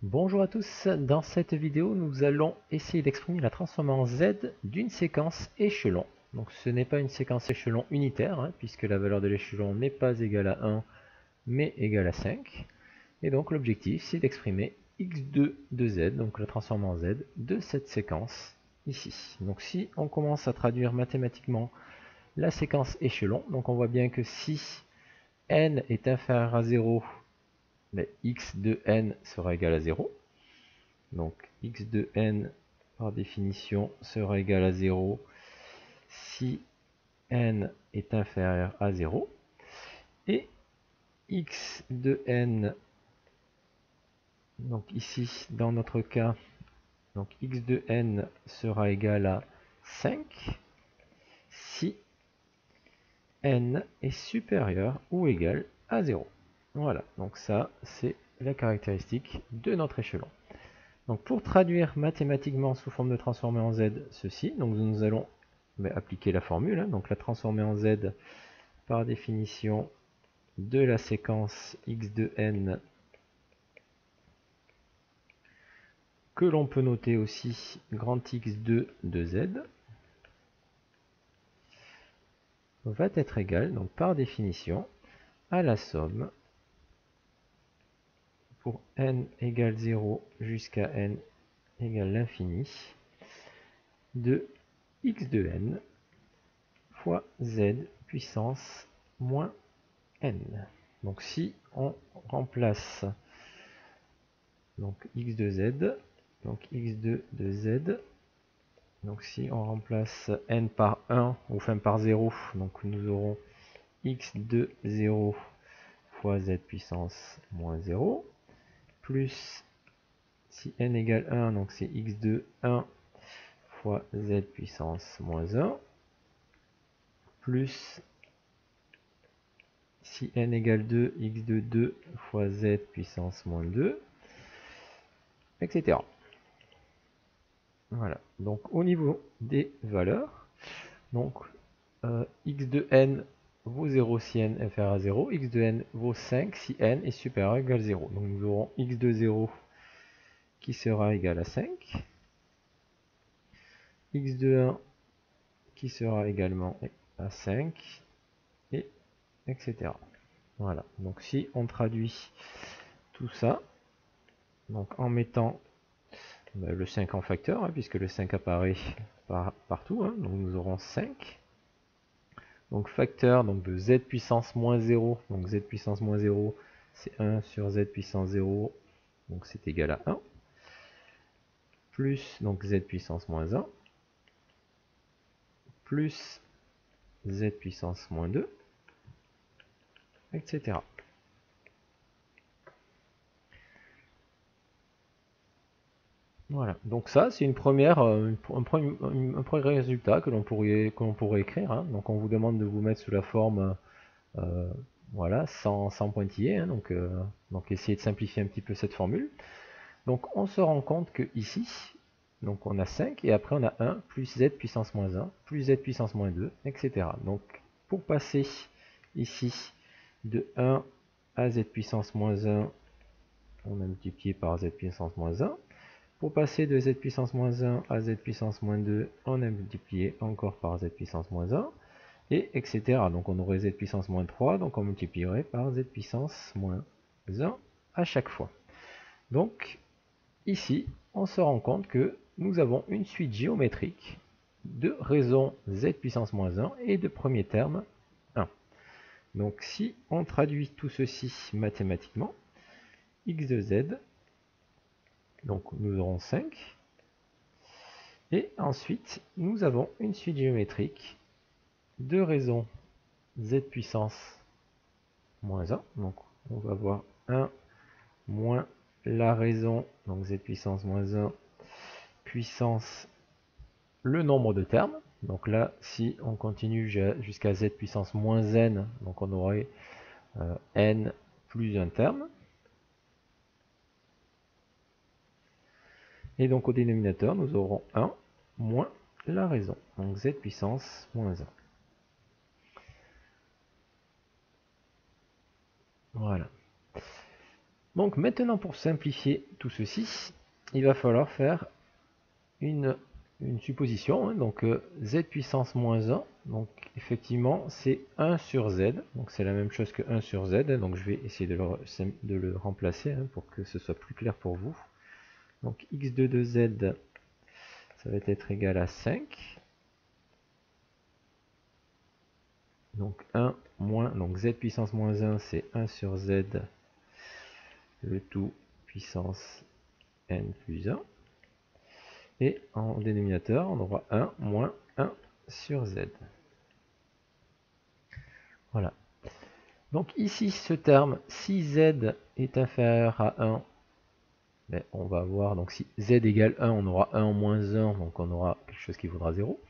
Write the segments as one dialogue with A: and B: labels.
A: Bonjour à tous, dans cette vidéo nous allons essayer d'exprimer la transformée en Z d'une séquence échelon. Donc ce n'est pas une séquence échelon unitaire, puisque la valeur de l'échelon n'est pas égale à 1 mais égale à 5. Et donc l'objectif c'est d'exprimer x2 de Z, donc la transformée en Z de cette séquence ici. Donc si on commence à traduire mathématiquement la séquence échelon, donc on voit bien que si n est inférieur à 0, mais x de n sera égal à 0. Donc x de n par définition sera égal à 0 si n est inférieur à 0. Et x de n, donc ici dans notre cas, donc x de n sera égal à 5 si n est supérieur ou égal à 0. Voilà, donc ça c'est la caractéristique de notre échelon. Donc pour traduire mathématiquement sous forme de transformée en Z ceci, donc nous allons appliquer la formule, donc la transformée en Z par définition de la séquence x de n, que l'on peut noter aussi grand X2 de Z, va être égale, donc par définition, à la somme pour n égale 0 jusqu'à n égale l'infini de x de n fois z puissance moins n. Donc si on remplace donc x de z, donc x2 de z, donc si on remplace n par 1 ou enfin par 0, donc nous aurons x de 0 fois z puissance moins 0, plus si n égale 1, donc c'est x de 1 fois z puissance moins 1, plus si n égale 2, x de 2 fois z puissance moins 2, etc. Voilà, donc au niveau des valeurs, donc x de n vaut 0 si n est inférieur à 0, x de n vaut 5 si n est supérieur ou égal à 0. Donc nous aurons x de 0 qui sera égal à 5, x de 1 qui sera également à 5, et etc. Voilà, donc si on traduit tout ça, donc en mettant le 5 en facteur, puisque le 5 apparaît partout, donc nous aurons 5. Donc facteur donc de z puissance moins 0, donc z puissance moins 0, c'est 1 sur z puissance 0, donc c'est égal à 1, plus donc z puissance moins 1, plus z puissance moins 2, etc. Voilà, donc ça c'est une première, un premier résultat que l'on pourrait écrire. Donc on vous demande de vous mettre sous la forme voilà, sans pointillé, donc essayez de simplifier un petit peu cette formule. Donc on se rend compte que ici, donc on a 5 et après on a 1 plus z puissance moins 1 plus z puissance moins 2, etc. Donc pour passer ici de 1 à z puissance moins 1, on a multiplié par z puissance moins 1. Pour passer de z puissance moins 1 à z puissance moins 2, on a multiplié encore par z puissance moins 1, et etc. Donc on aurait z puissance moins 3, donc on multiplierait par z puissance moins 1 à chaque fois. Donc ici, on se rend compte que nous avons une suite géométrique de raisons z puissance moins 1 et de premier terme 1. Donc si on traduit tout ceci mathématiquement, x de z, donc nous aurons 5, et ensuite nous avons une suite géométrique de raisons z puissance moins 1, donc on va voir 1 moins la raison, donc z puissance moins 1, puissance le nombre de termes. Donc là, si on continue jusqu'à z puissance moins n, donc on aurait n plus un terme. Et donc au dénominateur, nous aurons 1 moins la raison, donc z puissance moins 1. Voilà. Donc maintenant, pour simplifier tout ceci, il va falloir faire une supposition, hein. Donc z puissance moins 1, donc effectivement c'est 1 sur z, donc c'est la même chose que 1 sur z, hein. Donc je vais essayer de le remplacer, hein, pour que ce soit plus clair pour vous. Donc x2 de z, ça va être égal à 5. Donc 1 moins, donc z puissance moins 1, c'est 1 sur z, le tout puissance n plus 1. Et en dénominateur, on aura 1 moins 1 sur z. Voilà. Donc ici, ce terme, si z est inférieur à 1, ben, on va avoir, donc si z égale 1, on aura 1 moins 1, donc on aura quelque chose qui vaudra 0.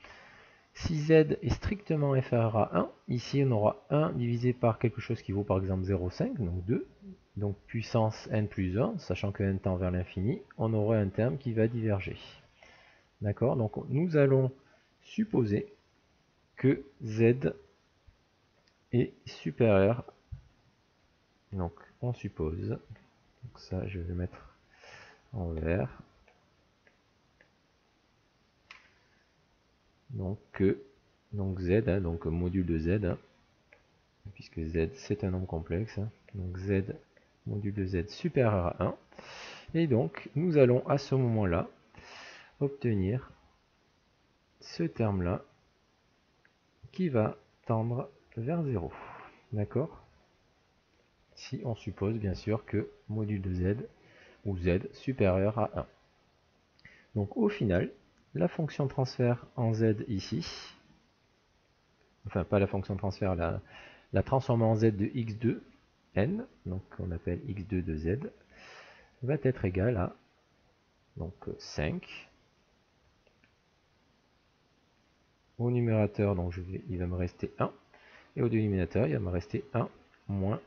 A: Si z est strictement inférieur à 1, ici on aura 1 divisé par quelque chose qui vaut par exemple 0,5, donc 2. Donc puissance n plus 1, sachant que n tend vers l'infini, on aura un terme qui va diverger. D'accord? Donc nous allons supposer que z est supérieur. Donc on suppose, donc ça je vais mettre en vert. Donc z, hein, donc module de z, hein, puisque z c'est un nombre complexe, hein, donc z module de z supérieur à 1. Et donc nous allons à ce moment-là obtenir ce terme-là qui va tendre vers 0. D'accord? Si on suppose bien sûr que module de z ou z supérieur à 1. Donc au final, la fonction transfert en z ici, enfin pas la fonction transfert, la transformée en z de x2 n, donc on appelle x2 de z, va être égale à donc 5. Au numérateur, donc il va me rester 1, et au dénominateur, il va me rester 1 moins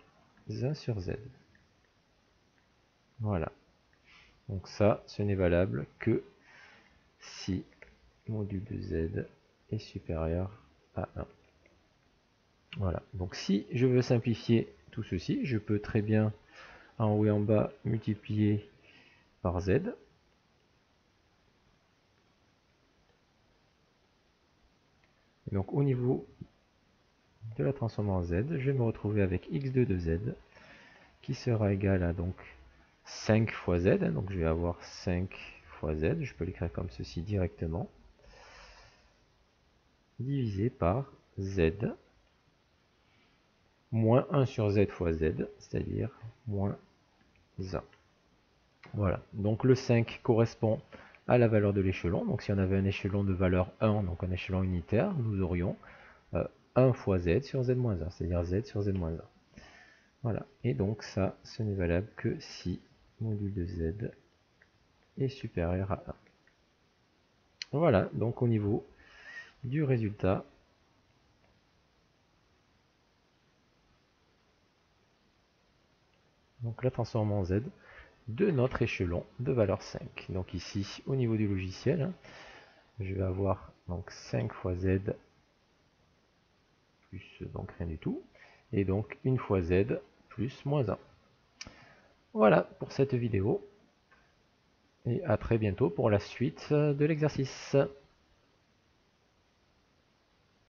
A: 1 sur z. Voilà. Donc ça, ce n'est valable que si module de z est supérieur à 1. Voilà. Donc si je veux simplifier tout ceci, je peux très bien en haut et en bas multiplier par z. Et donc au niveau de la transformée en z, je vais me retrouver avec x2 de z qui sera égal à donc 5 fois z. Donc je vais avoir 5 fois z, je peux l'écrire comme ceci directement, divisé par z moins 1 sur z fois z, c'est-à-dire moins 1. Voilà, donc le 5 correspond à la valeur de l'échelon. Donc si on avait un échelon de valeur 1, donc un échelon unitaire, nous aurions 1 fois z sur z moins 1, c'est-à-dire z sur z moins 1. Voilà, et donc ça, ce n'est valable que si module de z est supérieur à 1. Voilà, donc au niveau du résultat, donc la transformée en z de notre échelon de valeur 5. Donc ici, au niveau du logiciel, hein, je vais avoir donc 5 fois z plus donc rien du tout, et donc 1 fois z plus moins 1. Voilà pour cette vidéo, et à très bientôt pour la suite de l'exercice.